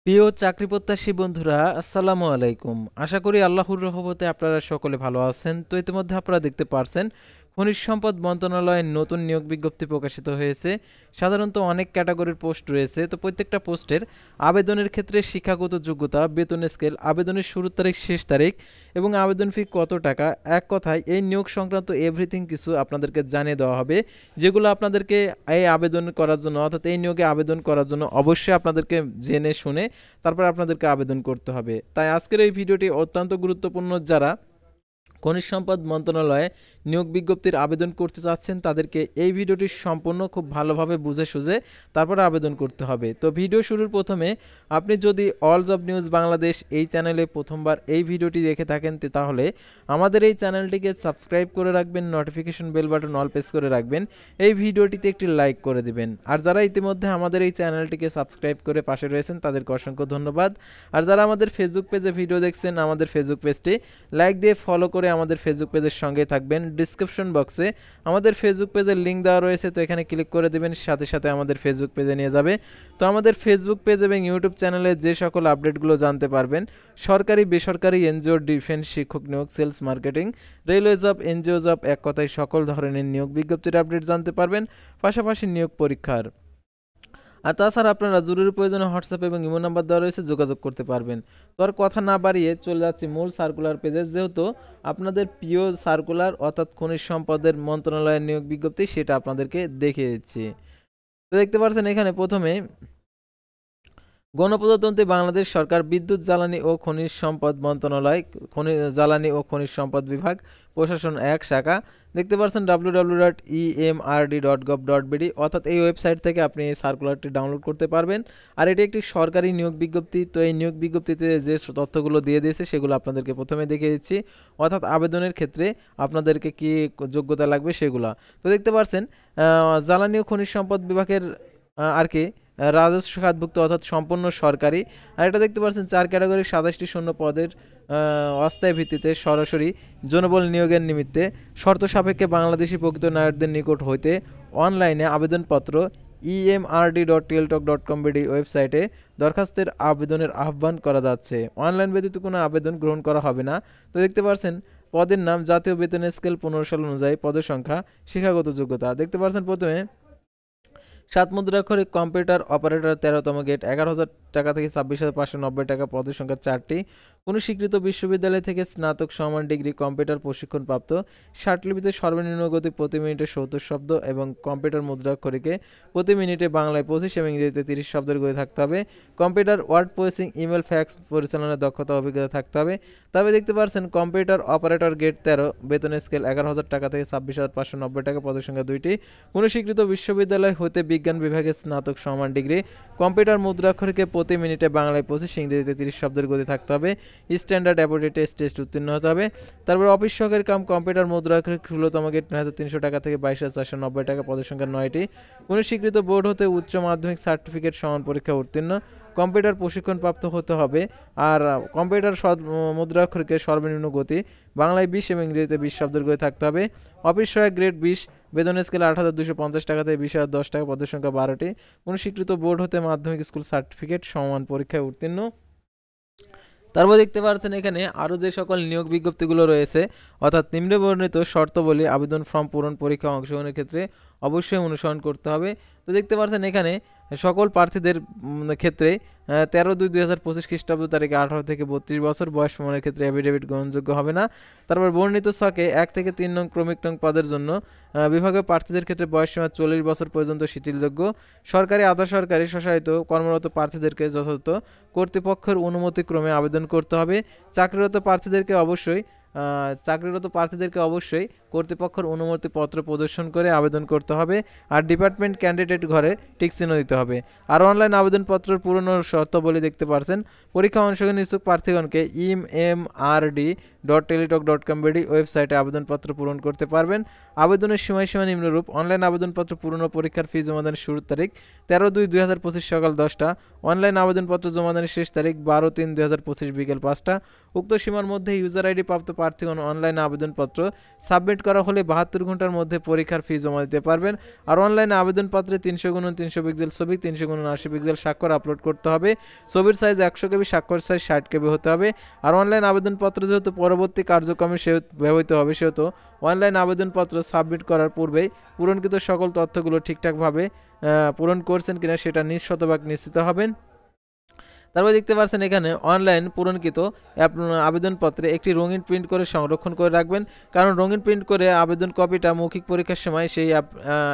প্রিয় চাকরি প্রত্যাশী বন্ধুরা, আসসালামু আলাইকুম। আশা করি আল্লাহর রহমতে আপনারা সকলে ভালো আছেন। তো ইতিমধ্যে আপনারা দেখতে পারছেন খনিজ সম্পদ মন্ত্রণালয়ের নতুন নিয়োগ বিজ্ঞপ্তি প্রকাশিত হয়েছে। সাধারণত অনেক ক্যাটাগরির পোস্ট রয়েছে, তো প্রত্যেকটা পোস্টের আবেদনের ক্ষেত্রে শিক্ষাগত যোগ্যতা, বেতন স্কেল, আবেদনের শুরুর তারিখ, শেষ তারিখ এবং আবেদন ফি কত টাকা, এক কথায় এই নিয়োগ সংক্রান্ত এভরিথিং কিছু আপনাদেরকে জানিয়ে দেওয়া হবে, যেগুলো আপনাদেরকে এই আবেদন করার জন্য অর্থাৎ এই নিয়োগে আবেদন করার জন্য অবশ্যই আপনাদেরকে জেনে শুনে তারপর আপনাদেরকে আবেদন করতে হবে। তাই আজকের এই ভিডিওটি অত্যন্ত গুরুত্বপূর্ণ। যারা খনিজ সম্পদ মন্ত্রণালয়ে নিয়োগ বিজ্ঞপ্তির আবেদন করতে চাচ্ছেন তাদেরকে এই ভিডিওটি সম্পূর্ণ খুব ভালোভাবে বুঝে সুঝে তারপরে আবেদন করতে হবে। তো ভিডিও শুরুর প্রথমে আপনি যদি অল জব নিউজ বাংলাদেশ এই চ্যানেলে প্রথমবার এই ভিডিওটি দেখে থাকেন তাহলে আমাদের এই চ্যানেলটিকে সাবস্ক্রাইব করে রাখবেন, notification bell button all press করে রাখবেন, এই ভিডিওটিতে একটি লাইক করে দিবেন। আর যারা ইতিমধ্যে আমাদের এই চ্যানেলটিকে সাবস্ক্রাইব করে পাশে রয়েছেন তাদেরকে অসংখ্য ধন্যবাদ। আর যারা আমাদের ফেসবুক পেজে ভিডিও দেখছেন আমাদের ফেসবুক পেজটি লাইক দিয়ে ফলো করে আমাদের ফেসবুক পেজের সঙ্গে থাকবেন। ডিসক্রিপশন বক্সে আমাদের ফেসবুক পেজের লিঙ্ক দেওয়া রয়েছে, তো এখানে ক্লিক করে দেবেন, সাথে সাথে আমাদের ফেসবুক পেজে নিয়ে যাবে। তো আমাদের ফেসবুক পেজ এবং ইউটিউব চ্যানেলে যে সকল আপডেটগুলো জানতে পারবেন, সরকারি বেসরকারি এনজিও, ডিফেন্স, শিক্ষক নিয়োগ, sales, marketing, railway job, NGO job, এক কথায় সকল ধরনের নিয়োগ বিজ্ঞপ্তির আপডেট জানতে পারবেন, পাশাপাশি নিয়োগ পরীক্ষার। আর তাছাড়া আপনারা জরুরি প্রয়োজনে হোয়াটসঅ্যাপ এবং ইমো নাম্বার দেওয়া রয়েছে, যোগাযোগ করতে পারবেন। তো আর কথা না বাড়িয়ে চলে যাচ্ছি মূল সার্কুলার পেজে, যেহেতু আপনাদের প্রিয় সার্কুলার অর্থাৎ খনিজ সম্পদের মন্ত্রণালয়ের নিয়োগ বিজ্ঞপ্তি সেটা আপনাদেরকে দেখিয়ে দিচ্ছি। তো দেখতে পাচ্ছেন এখানে প্রথমে গণপ্রজাতন্ত্রী বাংলাদেশ সরকার বিদ্যুৎ, জ্বালানি ও খনিজ সম্পদ মন্ত্রণালয়, জ্বালানি ও খনিজ সম্পদ বিভাগ, প্রশাসন 1 শাখা। দেখতে পাচ্ছেন www.emrd.gov.bd, অর্থাৎ এই ওয়েবসাইট থেকে আপনি এই সার্কুলারটি ডাউনলোড করতে পারবেন। আর এটি একটি সরকারি নিয়োগ বিজ্ঞপ্তি। তো এই নিয়োগ বিজ্ঞপ্তিতে যে তথ্যগুলো দিয়ে দিয়েছে সেগুলো আপনাদেরকে প্রথমে দেখিয়ে দিচ্ছি, অর্থাৎ আবেদনের ক্ষেত্রে আপনাদেরকে কি যোগ্যতা লাগবে সেগুলো। তো দেখতে পাচ্ছেন জ্বালানি ও খনিজ সম্পদ বিভাগের আর কি রাজস্ব খাতভুক্ত অর্থাৎ সম্পূর্ণ সরকারি। আর এটা দেখতে পাচ্ছেন 4 ক্যাটাগরির 27টি শূন্য পদের অস্থায়ী ভিত্তিতে সরাসরি জনবল নিয়োগের নিমিত্তে শর্ত সাপেক্ষে বাংলাদেশি প্রকৃত নাগরিকদের নিকট হইতে অনলাইনে আবেদনপত্র emrd.tltalk.com.bd ওয়েবসাইটে দরখাস্তের আবেদনের আহ্বান করা যাচ্ছে। অনলাইন ব্যতীত কোনো আবেদন গ্রহণ করা হবে না। তো দেখতে পাচ্ছেন পদের নাম, জাতীয় বেতন স্কেল 15 সাল অনুযায়ী, পদের সংখ্যা, শিক্ষাগত যোগ্যতা। দেখতে পাচ্ছেন প্রথমে 7 মুদ্রাক্ষরিক কম্পিউটার অপারেটর 13তম গেট 11,000 টাকা থেকে 26,590 টাকা, পদের সংখ্যা 4টি। কোনো স্বীকৃত বিশ্ববিদ্যালয় থেকে স্নাতক সমান ডিগ্রি কম্পিউটার প্রশিক্ষণপ্রাপ্ত, ষাটলিপিতে সর্বনিম্ন গতি প্রতি মিনিটে 70 শব্দ এবং কম্পিউটার মুদ্রাক্ষরিকে প্রতি মিনিটে বাংলায় 25 এবং ইংরেজিতে 30 শব্দের গতি থাকতে হবে। Computer word processing, email, fax পরিচালনার দক্ষতা অভিজ্ঞতা থাকতে হবে। তবে দেখতে পাচ্ছেন কম্পিউটার অপারেটর গেট 13, বেতন স্কেল 11,000 টাকা থেকে 26,590 টাকা, পদের সংখ্যা 2টি। কোনো স্বীকৃত বিশ্ববিদ্যালয় হতে বিজ্ঞান বিভাগে স্নাতক সমান ডিগ্রি, কম্পিউটার মুদ্রাক্ষরিকে প্রতি মিনিটে বাংলায় 25, ইংরেজিতে 30 শব্দের গতি থাকতে হবে। স্ট্যান্ডার্ড অ্যাপটিটিউড টেস্ট উত্তীর্ণ হতে হবে। তারপর অফিস সহকারী কাম কম্পিউটার মুদ্রাক্ষরিক 16তম গেট 9,300 টাকা থেকে 22,490 টাকা, পদের সংখ্যা 9টি। কোনো স্বীকৃত বোর্ড হতে উচ্চ মাধ্যমিক সার্টিফিকেট সমান পরীক্ষা উত্তীর্ণ, কম্পিউটার প্রশিক্ষণপ্রাপ্ত হতে হবে। আর কম্পিউটার মুদ্রাক্ষরিকের সর্বনিম্ন গতি বাংলায় 20 এবং ইংরেজিতে 20 শব্দের গতি থাকতে হবে। অফিস সহায়ক গ্রেড 20, বেতন স্কেল 8,250 টাকা থেকে 20,010 টাকা, পদের সংখ্যা 12টি। কোনো স্বীকৃত বোর্ড হতে মাধ্যমিক স্কুল সার্টিফিকেট সমান পরীক্ষায় উত্তীর্ণ। তারপর দেখতে পাচ্ছেন এখানে আরও যে সকল নিয়োগ বিজ্ঞপ্তিগুলো রয়েছে, অর্থাৎ নিম্নবর্ণিত শর্তাবলী আবেদন ফর্ম পূরণ, পরীক্ষা অংশগ্রহণের ক্ষেত্রে অবশ্যই অনুসরণ করতে হবে। তো দেখতে পাচ্ছেন এখানে সকল প্রার্থীদের ক্ষেত্রে 13/2/2025 খ্রিস্টাব্দ তারিখে 18 থেকে 32 বছর বয়স প্রমাণের ক্ষেত্রে অ্যাফিডেভিট গ্রহণযোগ্য হবে না। তারপর বর্ণিত ছকে 1 থেকে 3 নং ক্রমিক নং পদের জন্য বিভাগীয় প্রার্থীদের ক্ষেত্রে বয়সসীমা 40 বছর পর্যন্ত শিথিলযোগ্য। সরকারি, আধা সরকারি, স্বশাসিত কর্মরত প্রার্থীদেরকে যথাযথ কর্তৃপক্ষের অনুমতিক্রমে আবেদন করতে হবে। চাকরিরত প্রার্থীদেরকে অবশ্যই কর্তৃপক্ষের অনুমতিপত্র প্রদর্শন করে আবেদন করতে হবে। আর ডিপার্টমেন্ট ক্যান্ডিডেট ঘরে টিক চিহ্ন দিতে হবে। আর অনলাইন আবেদনপত্রের পুরনো শর্তাবলী দেখতে পারছেন। পরীক্ষা অংশগ্রহণ ইচ্ছুক প্রার্থীগণকে emrd.teletalk.com.bd ওয়েবসাইটে আবেদনপত্র পূরণ করতে পারবেন। আবেদনের সময়সীমা নিম্নরূপ: অনলাইন আবেদনপত্র পূরণ ও পরীক্ষার ফি জমাদানের শুরুর তারিখ 13/2/2025 সকাল 10টা, অনলাইন আবেদনপত্র জমাদানের শেষ তারিখ 12/3/2025 বিকেল 5টা। উক্ত সীমার মধ্যে ইউজার আইডি প্রাপ্ত প্রার্থীগণ অনলাইনে আবেদনপত্র সাবমিট করা হলে 72 ঘন্টার মধ্যে পরীক্ষার ফি জমা দিতে পারবেন। আর অনলাইনে আবেদনপত্রে 300x300 পিক্সেল ছবি, 300x80 পিক্সেল স্বাক্ষর আপলোড করতে হবে। ছবির সাইজ 100 কেবি, স্বাক্ষর সাইজ 60 কেবি হতে হবে। আর অনলাইন আবেদনপত্র যেহেতু পরবর্তী কার্যক্রমে ব্যবহৃত হবে, সেহেতু অনলাইন আবেদনপত্র সাবমিট করার পূর্বেই পূরণকৃত সকল তথ্যগুলো ঠিকঠাকভাবে পূরণ করছেন কিনা সেটা শতভাগ নিশ্চিত হবেন। তারপর দেখতে পাচ্ছেন এখানে অনলাইন পূরণকৃত আবেদনপত্রে একটি রঙিন প্রিন্ট করে সংরক্ষণ করে রাখবেন, কারণ রঙিন প্রিন্ট করে আবেদন কপিটা মৌখিক পরীক্ষার সময় সেই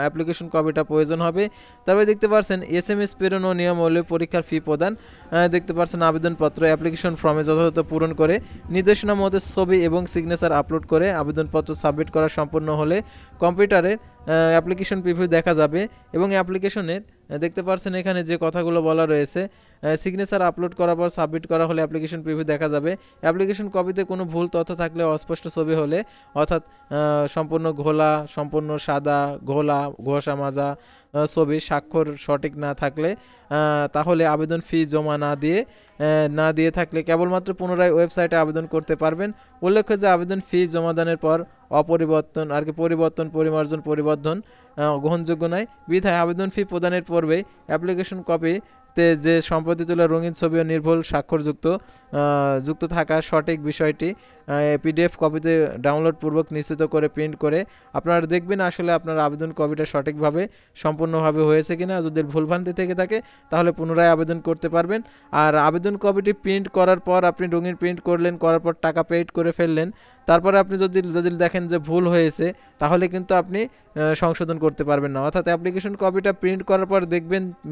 অ্যাপ্লিকেশন কপিটা প্রয়োজন হবে। তারপরে দেখতে পাচ্ছেন SMS প্রেরণ ও নিয়মাবলী পরীক্ষার ফি প্রদান। দেখতে পাচ্ছেন আবেদনপত্র অ্যাপ্লিকেশন ফর্মে যথাযথ পূরণ করে নির্দেশনা মতো ছবি এবং সিগনেচার আপলোড করে আবেদনপত্র সাবমিট করা সম্পূর্ণ হলে কম্পিউটারে অ্যাপ্লিকেশন প্রিভিউ দেখা যাবে এবং অ্যাপ্লিকেশনের দেখতে পাচ্ছেন এখানে যে কথাগুলো বলা রয়েছে, সিগনেচার আপলোড করার পর সাবমিট করা হলে অ্যাপ্লিকেশন প্রিভিউ দেখা যাবে। অ্যাপ্লিকেশন কপিতে কোনো ভুল তথ্য থাকলে, অস্পষ্ট ছবি হলে, অর্থাৎ সম্পূর্ণ ঘোলা, সম্পূর্ণ সাদা, ঘোলা, ঘষা মাজা ছবি, স্বাক্ষর সঠিক না থাকলে, তাহলে আবেদন ফি জমা না দিয়ে থাকলে কেবলমাত্র পুনরায় ওয়েবসাইটে আবেদন করতে পারবেন। উল্লেখ্য যে আবেদন ফি জমাদানের পর পরিবর্তন, পরিমার্জন, পরিবর্ধন গ্রহণযোগ্য নয়। বিধায় আবেদন ফি প্রদানের পূর্বেই অ্যাপ্লিকেশন কপিতে যে সম্পাদিত রঙিন ছবি ও নির্ভুল যুক্ত থাকা সঠিক বিষয়টি PDF কপিতে ডাউনলোড পূর্বক নিশ্চিত করে প্রিন্ট করে আপনারা দেখবেন আসলে আপনার আবেদন কপিটা সঠিকভাবে সম্পূর্ণভাবে হয়েছে কিনা। যদি ভুলভ্রান্তি থেকে থাকে তাহলে পুনরায় আবেদন করতে পারবেন। আর আবেদন কপিটি প্রিন্ট করার পর আপনি রঙিন প্রিন্ট করার পর টাকা পেইড করে ফেললেন, তারপরে আপনি যদি দেখেন যে ভুল হয়েছে তাহলে কিন্তু আপনি সংশোধন করতে পারবেন না। অর্থাৎ অ্যাপ্লিকেশন কপিটা প্রিন্ট করার পর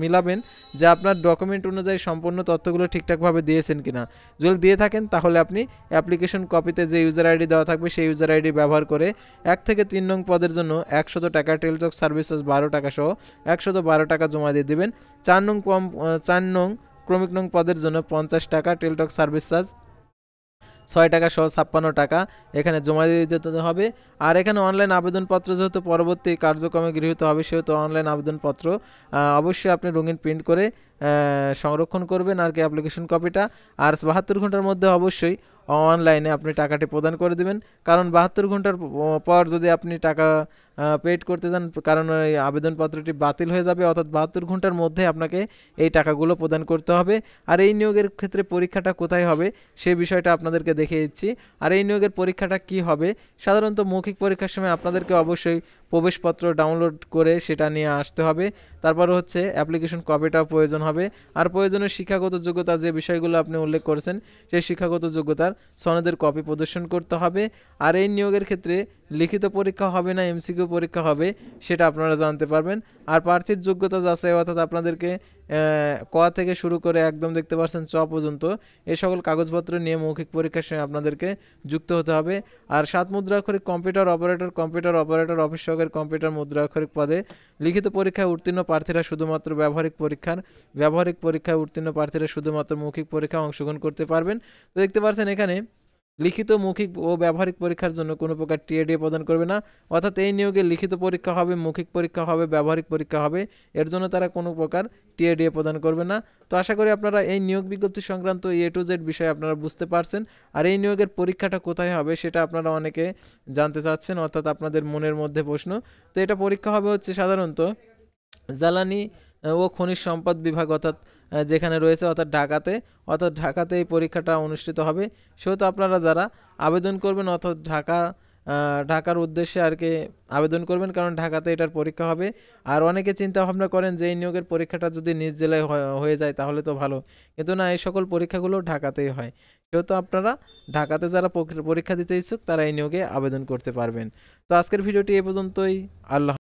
মিলাবেন যে আপনার ডকুমেন্ট অনুযায়ী সম্পূর্ণ তথ্যগুলো ঠিকঠাকভাবে দিয়েছেন কিনা। যদি দিয়ে থাকেন তাহলে আপনি অ্যাপ্লিকেশন কপিতে যে ইউজার আইডি দেওয়া থাকবে সেই ইউজার আইডি ব্যবহার করে 1 থেকে 3 নং পদের জন্য 100 টাকা, টেলিটক সার্ভিসেস 12 টাকা সহ 112 টাকা জমা দিয়ে দিবেন। 4 নং ক্রমিক নং পদের জন্য 50 টাকা, টেলিটক সার্ভিস চার্জ 6 টাকা সহ 56 টাকা এখানে জমা দিয়ে দিতে হবে। আর এখানে অনলাইন আবেদনপত্র যেহেতু পরবর্তী কার্যক্রমে গৃহীত হবে, সেহেতু অনলাইন আবেদনপত্র অবশ্যই আপনি রঙিন প্রিন্ট করে সংরক্ষণ করবেন আর কি অ্যাপ্লিকেশন কপিটা। আর 72 ঘন্টার মধ্যে অবশ্যই অনলাইনে আপনি টাকাটি প্রদান করে দিবেন, কারণ 72 ঘন্টার পর যদি আপনি টাকা পেড করতে যান, কারণ এই আবেদনপত্রটি বাতিল হয়ে যাবে। অর্থাৎ 72 ঘন্টার মধ্যে আপনাকে এই টাকাগুলো প্রদান করতে হবে। আর এই নিয়োগের ক্ষেত্রে পরীক্ষাটা কোথায় হবে সেই বিষয়টা আপনাদেরকে দেখিয়ে দিচ্ছি। আর এই নিয়োগের পরীক্ষাটা কি হবে, সাধারণত মৌখিক পরীক্ষার সময় আপনাদেরকে অবশ্যই প্রবেশপত্র ডাউনলোড করে সেটা নিয়ে আসতে হবে। তারপর হচ্ছে অ্যাপ্লিকেশন কপিটাও প্রয়োজন হবে। আর প্রয়োজনীয় শিক্ষাগত যোগ্যতা যে বিষয়গুলো আপনি উল্লেখ করেছেন সেই শিক্ষাগত যোগ্যতার সনদের কপি প্রদর্শন করতে হবে। আর এই নিয়োগের ক্ষেত্রে লিখিত পরীক্ষা হবে না MCQ পরীক্ষা হবে সেটা আপনারা জানতে পারবেন। আর প্রার্থীর যোগ্যতা যাচাই, অর্থাৎ আপনাদেরকে ক থেকে শুরু করে একদম দেখতে পাচ্ছেন চ পর্যন্ত এই সকল কাগজপত্র নিয়ে মৌখিক পরীক্ষার সময় আপনাদেরকে যুক্ত হতে হবে। আর 7 মুদ্রাক্ষরিক কম্পিউটার অপারেটর, অফিস সহকারী কম্পিউটার মুদ্রাক্ষরিক পদে লিখিত পরীক্ষায় উত্তীর্ণ প্রার্থীরা শুধুমাত্র ব্যবহারিক পরীক্ষায় উত্তীর্ণ প্রার্থীরা শুধুমাত্র মৌখিক পরীক্ষায় অংশগ্রহণ করতে পারবেন। তো দেখতে পাচ্ছেন এখানে লিখিত, মৌখিক ও ব্যবহারিক পরীক্ষার জন্য কোনো প্রকার টিএডি প্রদান করবে না। অর্থাৎ এই নিয়োগে লিখিত পরীক্ষা হবে, মৌখিক পরীক্ষা হবে, ব্যবহারিক পরীক্ষা হবে, এর জন্য তারা কোনো প্রকার টিএডি প্রদান করবে না। তো আশা করি আপনারা এই নিয়োগ বিজ্ঞপ্তি সংক্রান্ত A to Z বিষয়ে আপনারা বুঝতে পারছেন। আর এই নিয়োগের পরীক্ষাটা কোথায় হবে সেটা আপনারা অনেকে জানতে চাচ্ছেন, অর্থাৎ আপনাদের মনের মধ্যে প্রশ্ন। তো এটা পরীক্ষা হবে হচ্ছে সাধারণত জ্বালানি ও খনিজ সম্পদ বিভাগ, অর্থাৎ যেখানে রয়েছে, অর্থাৎ ঢাকাতে এই পরীক্ষাটা অনুষ্ঠিত হবে। সেহেতু আপনারা যারা আবেদন করবেন অর্থাৎ ঢাকার উদ্দেশ্যে আর কি আবেদন করবেন, কারণ ঢাকাতে এটার পরীক্ষা হবে। আর অনেকে চিন্তা ভাবনা করেন যে এই নিয়োগের পরীক্ষাটা যদি নিজ জেলায় হয়ে যায় তাহলে তো ভালো, কিন্তু না, এই সকল পরীক্ষাগুলো ঢাকাতেই হয়। সেহেতু আপনারা ঢাকাতে যারা পরীক্ষা দিতে ইচ্ছুক তারা এই নিয়োগে আবেদন করতে পারবেন। তো আজকের ভিডিওটি এ পর্যন্তই। আল্লাহ।